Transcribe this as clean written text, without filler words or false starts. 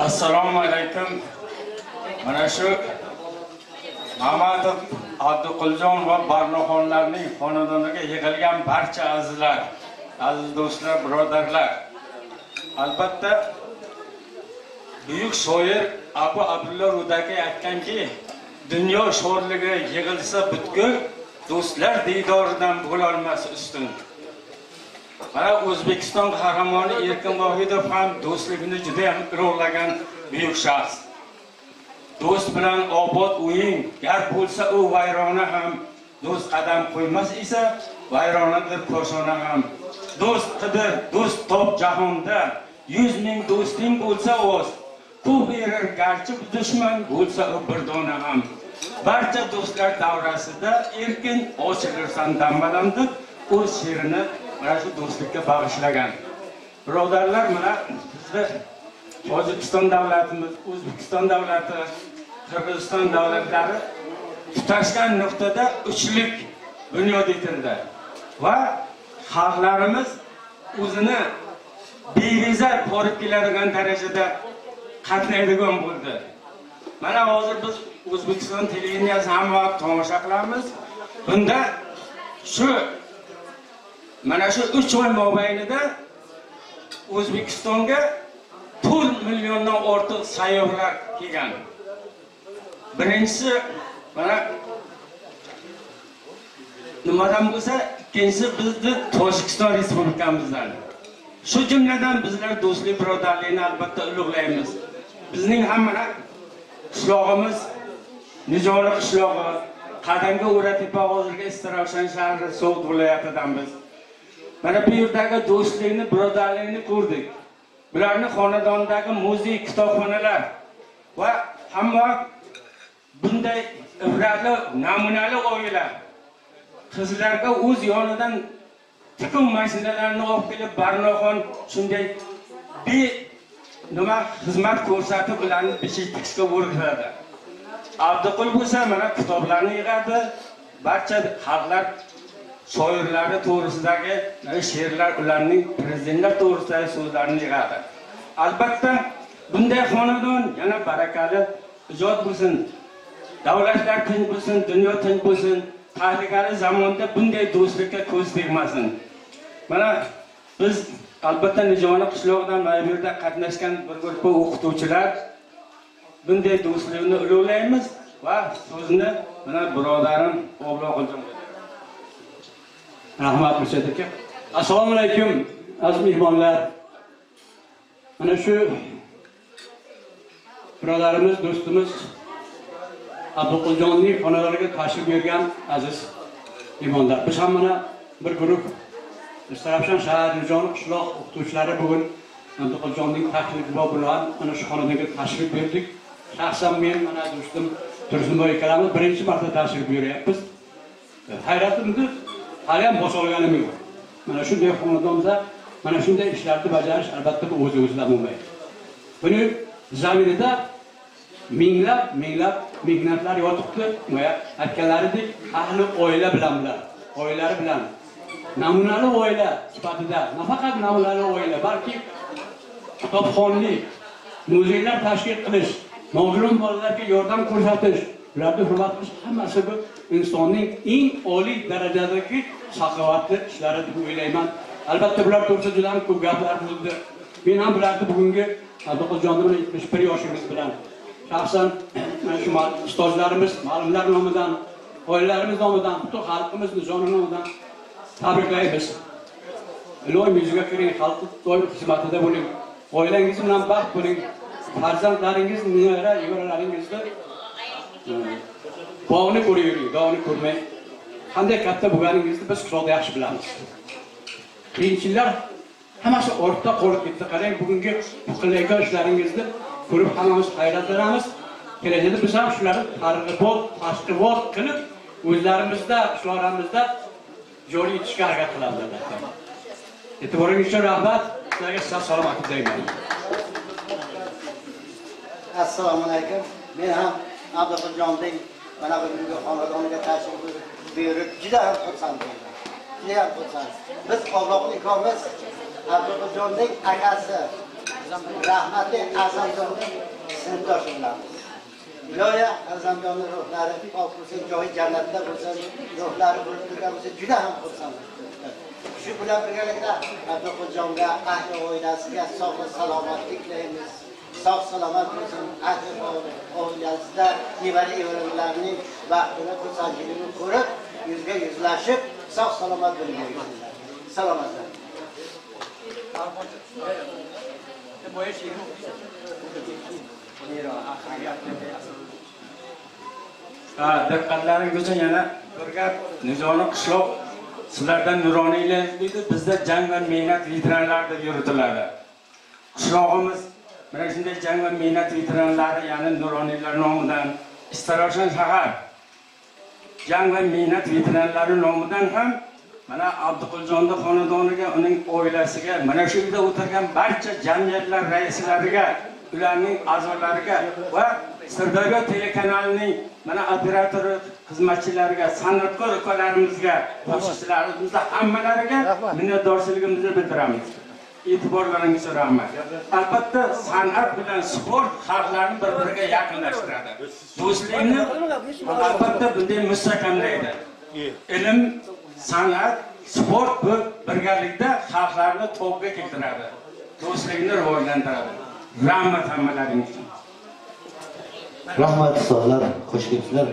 Assalomu alaykum. Mana shu Mamadov Abduquljon va Barnoxonlarning xonadoniga yig'ilgan barcha azizlar, aziz do'stlar, birodarlar. Albatta buyuk shoir Abu Abdulla Rudaki aytganki, dunyo sho'rligi yig'ilsa butkul, do'stlar diydoridan bo'lolmas ustun. Mana O'zbekiston qahramoni Erkin Vohidov ham do'stlikni juda ham ulug'lagan buyuk shaxs. Do'st bilan obod o'yin, gar bo'lsa u vayrona ham, do'st qadam qo'ymas esa vayronadir ko'shona ham. Do'st qidir, do'st top jahonda, 100 ming do'sting bo'lsa o'z, ko'p erir garchi dushman bo'lsa u bir dona ham. Barcha do'stlar davrasida erkin ochilirsan dambalam deb o'z she'rini mana shu do'stlikka bag'ishlagan. Birodarlar, mana bizni Tojikiston davlatimiz, O'zbekiston davlati, Qirg'iziston davlatlari tutashgan nuqtada uchlik bunyod etildi va xalqlarimiz o'zini beviza borib keladigan darajada qatnaydigan bo'ldi. Mana hozir biz O'zbekiston televideniyasini ham vaqt tomosha qilamiz. Bunda mana shu 3 oy mobaynida O'zbekistonga 4 milliondan ortiq sayyohlar kelgan. Birinchisi mana nimadan bo'lsa, ikkinchisi bizni Tojikiston Respublikamizdan. Shu jumladan bizlar do'stlik birodarlikni albatta ulug'laymiz. Bizning ham mana qishlog'imiz Nijoli qishlog'i, qadimgi O'ratepa, hozirgi Istiravshan shahri So'g'd viloyatidan biz. Mana bu yerdagi do'stlikni, birodarlikni ko'rdik. Bularning xonadonidagi muzey, kitobxonalar va hamma bunday ibratli, namunali oila qizlarga o'z yonidan tikuv mashinalarini olib kelib, Barnoxon shunday xizmat ko'rsatib ularni bichish tikishga o'rgatadi. Abduqul bo'lsa mana kitoblarni yig'adi, barcha xalqlar shoirlari to'g'risidagi she'rlar, ularning prezidentlar to'g'risidagi so'zlarini yig'adi. Albatta bunday xonadon yana barakali ijod bo'lsin, davlatlar tinch bo'lsin, dunyo tinch bo'lsin, tahlikali zamonda bunday do'stlikka ko'z tegmasin. Mana biz albatta Nijoli qishlog'idan mana bu yerda qatnashgan bir guruh o'qituvchilar bunday do'stlikni ulug'laymiz va so'zni mana birodarim Obloquljon. Rahmat Murshid aka. Assalomu alaykum aziz mehmonlar. Mana shu birodarimiz, do'stimiz Abduquljonning xonadoniga tashrif buyurgan aziz mehmonlar. Biz ham mana bir guruh Istiravshan shahar Nijoli qishloq o'qituvchilari bugun Abduquljonning taklifi bilan mana shu xonadonga tashrif buyurdik. Shaxsan men mana do'stim Tursunboy akamni birinchi marta tashrif buyuryapmiz. Hayratimni hali ham bosh olganim yo'q. Mana shunday xonadonda mana shunday ishlarni bajarish albatta bu o'z-o'zidan bo'lmaydi. Buni zaminida minglab mehnatlar yotibdi. Aytganlaridek, ahli oila bilan oilari bilan namunali oila sifatida, nafaqat namunali oila, balki kitobxonlik, muzeylar tashkil qilish, nogiron bolalarga yordam ko'rsatish, ularni hurmat qilish hammasi bu insonning eng oliy darajadagi saxovatli ishlari deb o'ylayman. Albatta bular to'g'risida juda ham ko'p gaplar bo'ldi. Men ham bularni bugungi Abduquljonning 71 yoshimiz bilan shaxsan shu ustozlarimiz, ma'lumlar nomidan, oilalarimiz nomidan, butun xalqimiz joni nomidan tabriklaymiz. Ilohim yuziga kiring, xalq doim xizmatida bo'ling. Oilangiz bilan baxt bo'ling. Farzandlaringiz, nevaralaringizni bog'ni ko'ravering, dog'ni ko'rmang. Qanday katta bo'lganingizni biz qishloqda yaxshi bilamiz. Qiyinchiliklar hammasi ortda qolib ketdi. Qarang, bugungi qilayotgan ishlaringizni ko'rib hammamiz hayratlanamiz. Kelajakda biz ham shularni targ'ibot qilib, o'zlarimizda, qishloqlarimizda joriy etishga harakat qilamiz. E'tiboringiz uchun rahmat. Sizlarga salomat tilayman. Assalomu alaykum. Men ham Abduquljonning mana bugungi xonadoniga tashrif buyurib juda ham xursand bo'ldim. Juda ham xursand. Biz Obloqul ikamiz Abduquljonning akasi rahmatli Azamjonning sinfdoshi bilan. Iloya Azamjonning ruhlari pok bo'lsin, joyi jannatda bo'lsin, ruhlari bo'lib turgan bo'lsa, juda ham xursandman. Shu bilan birgalikda Abduquljonga, ahli oilasiga sog'lik, salomatlik tilaymiz. Sog' salomat bo'lsin, ahli oilasida nevara-evaralarning vaqtini, xursandligini ko'rib, yuzga yuzlashib, sog' salomat bo'lib yursinlar. Salomatlar. Diqqatlaringiz uchun yana bir gap, Nizoni qishloq sizlardan nuroniylar deydi, bizda jang va mehnat veteranlari deb yuritiladi. Qishlog'imiz mana shunday jang va mehnat veteranlari, ya'ni nuroniylar nomidan Istaroshan shahar jang va mehnat veteranlari nomidan ham mana Abduquljonda xonadoniga, uning oilasiga, mana shu yerda o'tirgan barcha jamiyatlar raislariga, ularning a'zolariga va Sirdaryo telekanalining mana operatori, xizmatchilariga, san'atkor ukalarimizga, qo'shiqchilarimizga hammalariga minnatdorchiligimizni bildiramiz. E'tiborlaringizga rahmat. Albatta san'at bilan sport xalqlarni bir-biriga yaqinlashtiradi. Do'stlikni albatta bunday mustahkamlaydi. Ilm, san'at, sport bu birgalikda xalqlarni to'g'riga keltiradi. Do'stlikni rivojlantiradi. Rahmat hammalaringizga. Rahmat ustozlar, xush kelibsizlar.